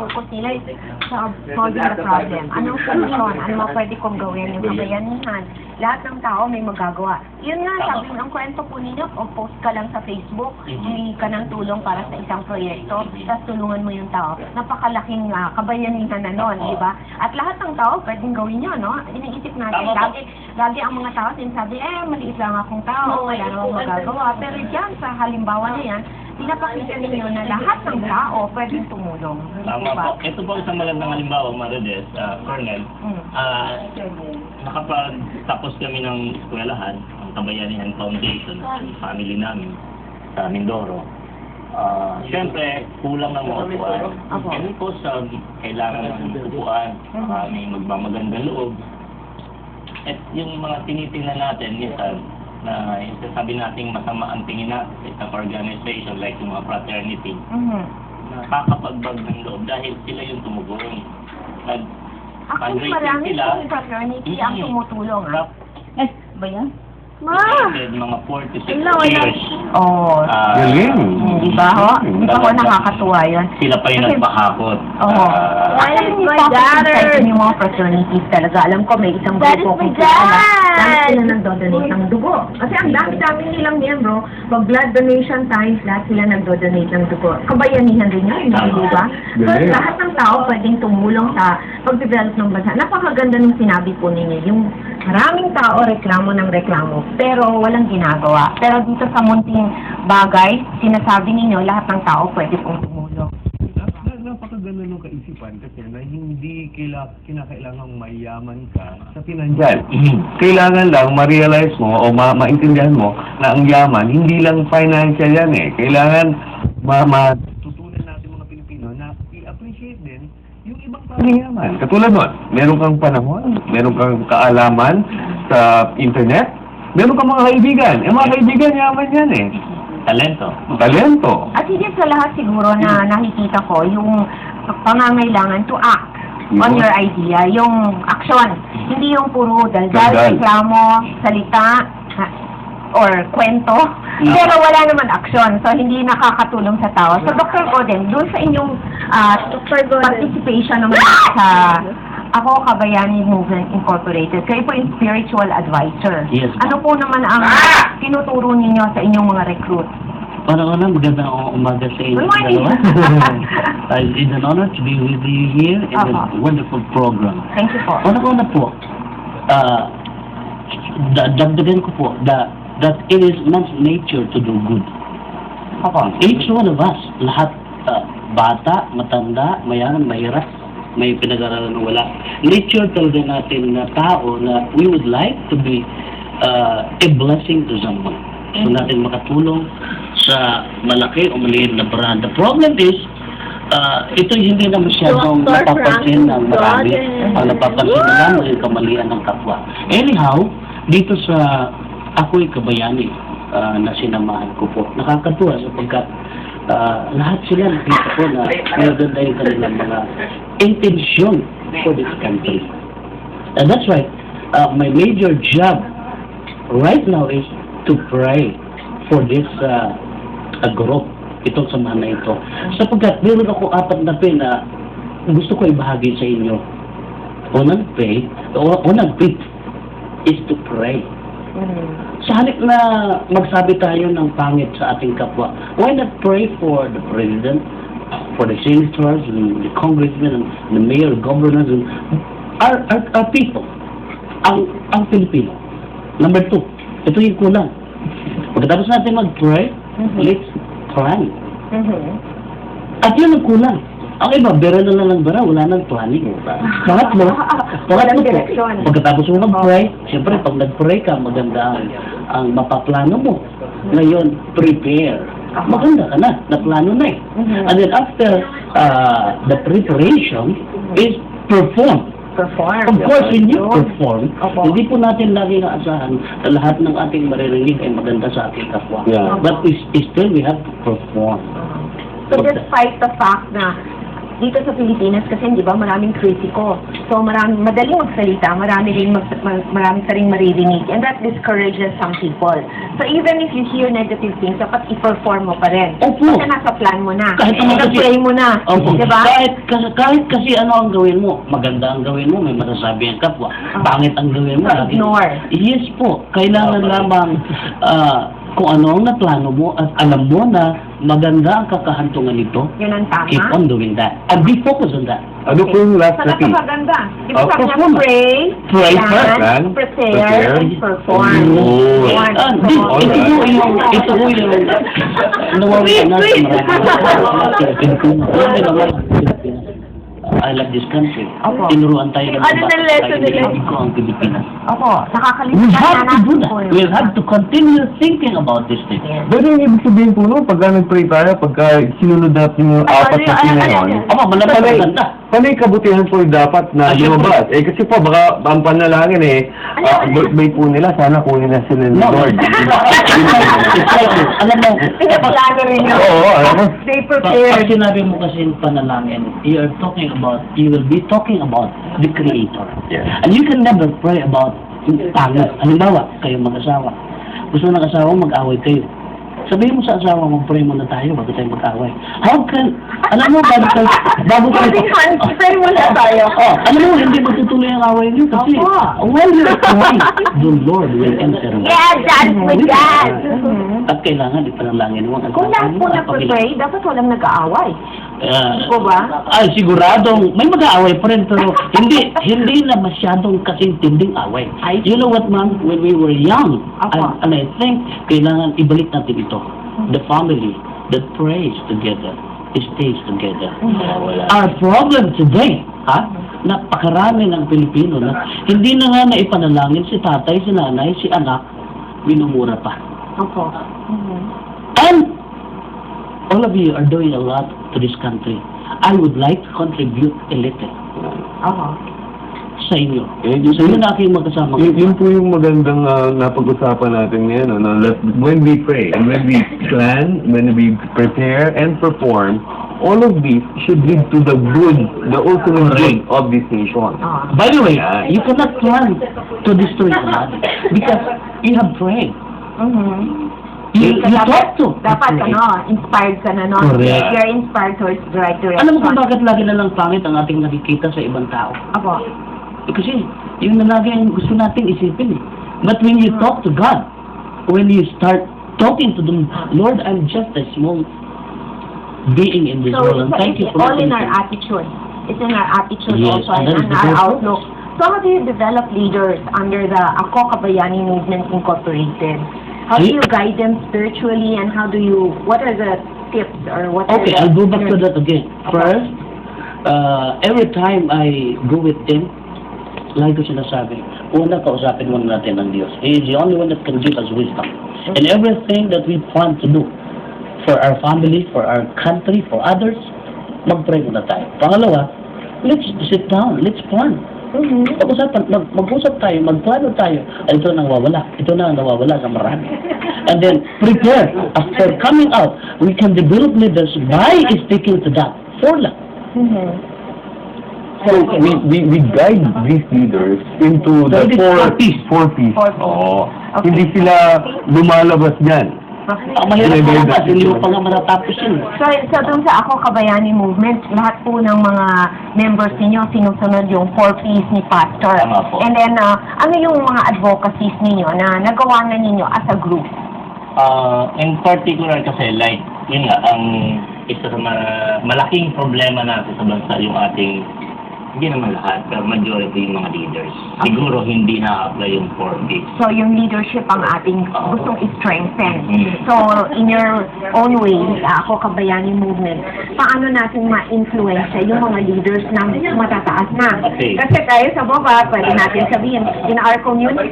focus nila is sa solving the problem. Anong solusyon? Ano mga pwede kong gawin? Yung kabayanihan. Lahat ng tao may magagawa. Yun nga, sabi ng kwento po ninyo, o post ka lang sa Facebook, humingi ka ng tulong para sa isang proyekto, tapos tulungan mo yung tao. Napakalaking kabayanihan na nun, di ba? At lahat ng tao pwedeng gawin yun, no? Iniisip natin, lagi ang mga tao sinasabi, maliit lang akong tao, wala namang magagawa. Pero dyan, sa halimbawa na yan, pinapakita ninyo na lahat ng tao pwedeng tumulong. Tama po. Ito po isang magandang halimbawa, Marides, Colonel. Nakapagtapos kami ng eskwelahan, ang Kabayanihan Foundation, family namin, sa Mindoro. Siyempre, kulang ng mga upuan. Kami po sa kailangan ng upuan, may magmamagandang loob. At yung mga tinitingnan natin, minsan, na yung sasabi nating masama ang tingin natin sa isang organization like yung mga fraternity, nakakapagbag ng loob dahil sila yung tumugong. Actually, marami pong fraternity ang tumutulong. Ba yan? Mga 46 years. Oh, galing. Di ba ho? Di ba ho nakakatuwa yun? Sila pa yung nagpahakot. Oo. Alam niyo po, excited yung mga fraternities talaga. Alam ko, may isang grupo kikilala. Lahat sila nagdodonate ng dugo. Kasi ang dami-dami nilang miyembro, pag blood donation times, lahat sila nagdodonate ng dugo. Kabayanihan din yun, di ba? So, lahat ng tao pwedeng tumulong sa pag-develop ng bansa. Napakaganda ng sinabi po ninyo. Yung maraming tao reklamo ng reklamo, pero walang ginagawa. Pero dito sa munting bagay, sinasabi ninyo, lahat ng tao pwede pong tumulong. Napakaganda ng kaisipan kasi na hindi kinakailangang mayaman ka sa pinansyal. Kailangan lang ma-realize mo o maintindihan mo na ang yaman, hindi lang financial yan eh. Kailangan matutunan natin mga Pilipino na i-appreciate din yung ibang yaman. Katulad nun, meron kang panahon, meron kang kaalaman sa internet, meron kang mga kaibigan. Mga kaibigan, yaman yan eh. Talento. At higit sa lahat siguro na nakikita ko, yung pangangailangan to act on your idea, yung aksyon. Hindi yung puro daldal, reklamo, salita, or kwento. Pero wala naman aksyon. So, hindi nakakatulong sa tao. So, Dr. Godin, doon sa inyong participation naman sa ako, Kabayani Movement Incorporated. Kayo po yung spiritual advisor. Yes, ano po naman ang tinuturo ninyo sa inyong mga recruit? Una-una, magandang umaga sa inyo dalawa. It's an honor to be with you here in a wonderful program. Thank you po. Una-una po, dagdagan ko po that it is man's nature to do good. Each one of us, lahat, bata, matanda, mayaman, mahirap, may pinag-aralan na wala. Nature talaga natin na tao na we would like to be a blessing to someone. So natin makatulong sa malaki o maliit na brand. The problem is, ito hindi na masyadong napapansin ng marami. Ang napapansin na lang yung kamalian ng kapwa. Anyhow, dito sa ako'y kabayani na sinamahan ko po, nakakatuwa sapagkat lahat sila nakita ko na maganda yung kanilang mga intensyon for this country. And that's right. My major job right now is to pray for this group, itong samahan na ito. Sapagkat meron ako 4 na pin na gusto ko ibahagi sa inyo. Unang tip is to pray. Sa halip na magsabi tayo ng pangit sa ating kapwa, why not pray for the president, for the senators, and the congressmen, and the mayor, governors, and our people, ang Pilipino. Number 2, ito yung kulang. Pagkatapos natin mag-pray, let's plan. At yun ang kulang. Ang iba, bera na lang bera, wala nang planning. Pangatlo po, pagkatapos mo mag-pray, siyempre pag nag-pray ka, maganda ang mapaplano mo. Ngayon, prepare. Maganda ka na, naplano na eh. And then after the preparation is perform. Of course, when you perform, hindi po natin lagi naasahan na lahat ng ating maririnig ay maganda sa ating kapwa. But still, we have to perform. So despite the fact na dito sa Pilipinas kasi, di ba, maraming kritiko. So, madaling magsalita, maraming ka rin maririnig. And that discourages some people. So, even if you hear negative things, dapat i-perform mo pa rin. Opo. Kasi nasa plan mo na. Kahit naman kasi- Pray mo na. Opo. Di ba? Kahit kasi ano ang gawin mo, maganda ang gawin mo, may masasabi ang kapwa. Pangit ang gawin mo. So, ignore. Yes po. Kailangan lamang kung ano ang naplano mo at alam mo na maganda ang kakahantungan nito, Yun ang tama. keep on doing that. And be focused on that. Ano po yung last So, na piece? napakaganda. Di ba sabi niya, perform. pray, Pray plan, first, prepare, and perform. Oh. One, Ito so, po yung nawawala na sa Please, maraming Pilipinas. Hindi naman ang Pilipinas. I love this country. Opo. Tinuruan tayo ng Ano na lesson nila? ko ang Pilipinas. Opo, We nakakalimutan have na to natin do that. po yun. We have to continue thinking about this thing. Yes. Pero yung ibig sabihin po, no, pagka nag-pray tayo, pagka sinunod natin yung apat na pin na yun, Aba, panay, maganda. panay kabutihan po yung dapat na Ay, syempre. lumabas. Eh kasi po, baka ang panalangin birthday po nila, sana kunin na sila ni No. Lord. Alam mo, Pinaplano rin yun. Oo, alam mo. They pag prepared. sinabi mo kasi yung panalangin, you will be talking about the Creator. Yeah. And you can never pray about yung pangit. Halimbawa, kayong mag-asawa. Gusto ng asawa, mag-away kayo. Sabihin mo sa asawa, mag-pray muna tayo bago tayo mag-away. How can, alam mo, bago tayo, Holding hands, pray muna tayo. alam mo, hindi matutuloy ang away niyo kasi Opo. when you're praying, the Lord will answer. Yeah, that's with God. At kailangan ipanalangin mo ang Kung lahat po at nag-pray, dapat walang nag-aaway. Po ba? Ay, siguradong may mag-aaway pa rin, pero hindi na masyadong kasintinding away. You know what, ma'am? When we were young, Apo. and I think kailangan ibalik natin ito. The family that prays together, stays together. Our problem today, napakarami ng Pilipino na hindi na nga naipanalangin si tatay, si nanay, si anak, minumura pa. Opo. And all of you are doing a lot to this country. I would like to contribute a little Opo. sa inyo. Yun Sa inyo na aking magkasama. Yun po yung magandang napag-usapan natin ngayon. When we pray, and when we plan, when we prepare and perform, all of these should lead to the good, the ultimate good of this nation. By the way, you cannot plan to destroy another because you have prayed. You talk to. Dapat, inspired ka na, no? Correct. You're inspired towards the right direction. Alam mo kung bakit lagi na lang pangit ang ating nakikita sa ibang tao? Opo. Kasi yun na lagi ang gusto nating isipin eh. But when you talk to God, when you start talking to them, Lord, I'm just a small being in this So, world, and thank you it's for all in letting our me. attitude. It's in our attitude Yes, also, and that is and the our good outlook. So, how do you develop leaders under the Ako Kabayani Movement Incorporated? How do you guide them spiritually, and what are the tips, or what are Okay, the... I'll go back to that again. First, every time I go with them, like ko sinasabi, una kausapin muna natin ang Diyos. He is the only one that can give us wisdom. And everything that we plan to do for our family, for our country, for others, mag-pray muna tayo. Pangalawa, let's sit down, let's plan. Mag-usap tayo, magplano tayo. Ito na nawawala. Ito na nawawala sa marami. And then, prepare. After coming out, we can develop leaders by sticking to that formula. So we guide these leaders into the four P's. Four Ps. Oo. Okay. Hindi sila lumalabas dyan. Ang mahirap Hindi, pa hindi. hindi mo pa nga matatapos yun. So doon sa Ako Kabayani Movement, lahat po ng mga members ninyo sinusunod yung 4 Ps ni Pastor. Tama po. And then, ano yung mga advocacies ninyo na nagawa na ninyo as a group? In particular kasi, like, yun nga, ang isa sa malaking problema natin sa bansa yung ating, hindi naman lahat, pero majority yung mga leaders. Siguro hindi na-apply yung 4Ps. So, yung leadership ang ating gustong i-strengthen. Mhm. So, in your own way, Ako Kabayani Movement, paano natin ma-influensya yung mga leaders na matataas na? Okay. Kasi tayo sa baba, pwede natin sabihin, in our community,